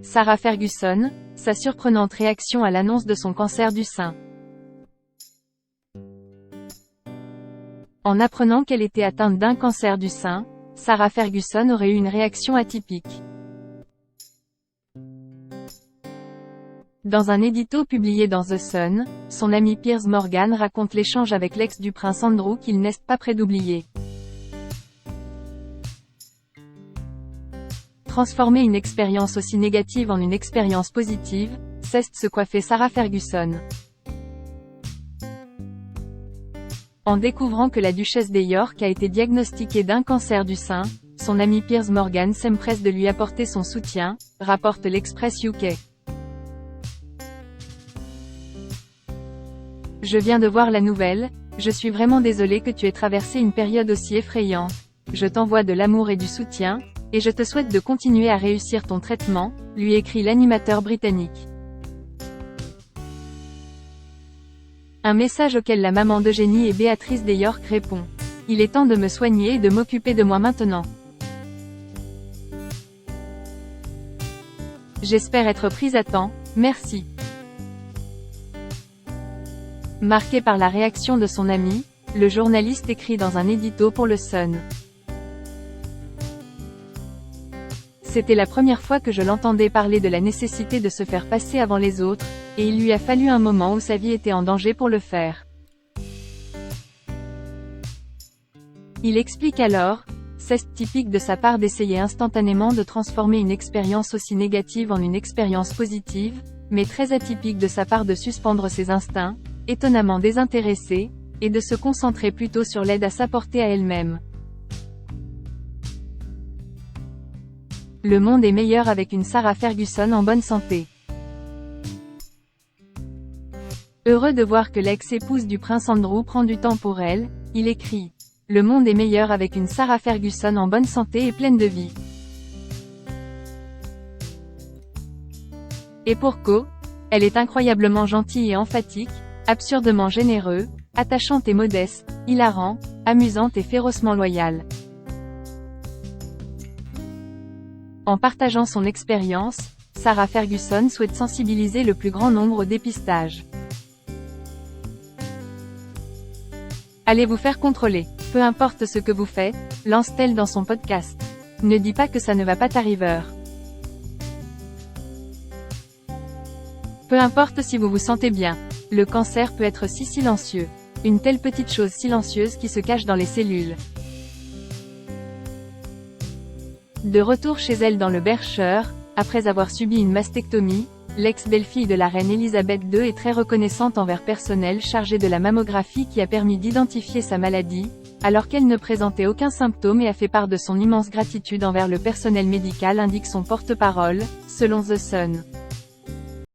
Sarah Ferguson, sa surprenante réaction à l'annonce de son cancer du sein. En apprenant qu'elle était atteinte d'un cancer du sein, Sarah Ferguson aurait eu une réaction atypique. Dans un édito publié dans The Sun, son ami Piers Morgan raconte l'échange avec l'ex du prince Andrew qu'il n'est pas prêt d'oublier. Transformer une expérience aussi négative en une expérience positive, c'est ce qu'a fait Sarah Ferguson. En découvrant que la duchesse de York a été diagnostiquée d'un cancer du sein, son ami Piers Morgan s'empresse de lui apporter son soutien, rapporte l'Express UK. Je viens de voir la nouvelle, je suis vraiment désolé que tu aies traversé une période aussi effrayante. Je t'envoie de l'amour et du soutien, et je te souhaite de continuer à réussir ton traitement, lui écrit l'animateur britannique. Un message auquel la maman d'Eugénie et Béatrice de York répond. Il est temps de me soigner et de m'occuper de moi maintenant. J'espère être prise à temps, merci. Marqué par la réaction de son ami, le journaliste écrit dans un édito pour le Sun. C'était la première fois que je l'entendais parler de la nécessité de se faire passer avant les autres, et il lui a fallu un moment où sa vie était en danger pour le faire. Il explique alors, c'est typique de sa part d'essayer instantanément de transformer une expérience aussi négative en une expérience positive, mais très atypique de sa part de suspendre ses instincts, étonnamment désintéressés, et de se concentrer plutôt sur l'aide à s'apporter à elle-même. Le monde est meilleur avec une Sarah Ferguson en bonne santé. Heureux de voir que l'ex-épouse du prince Andrew prend du temps pour elle, il écrit « Le monde est meilleur avec une Sarah Ferguson en bonne santé et pleine de vie. » Et pour co, elle est incroyablement gentille et emphatique, absurdement généreux, attachante et modeste, hilarant, amusante et férocement loyale. En partageant son expérience, Sarah Ferguson souhaite sensibiliser le plus grand nombre au dépistage. Allez vous faire contrôler. Peu importe ce que vous faites, lance-t-elle dans son podcast. Ne dis pas que ça ne va pas t'arriver. Peu importe si vous vous sentez bien. Le cancer peut être si silencieux. Une telle petite chose silencieuse qui se cache dans les cellules. De retour chez elle dans le Berkshire, après avoir subi une mastectomie, l'ex-belle-fille de la reine Elisabeth II est très reconnaissante envers personnel chargé de la mammographie qui a permis d'identifier sa maladie, alors qu'elle ne présentait aucun symptôme et a fait part de son immense gratitude envers le personnel médical, indique son porte-parole, selon The Sun.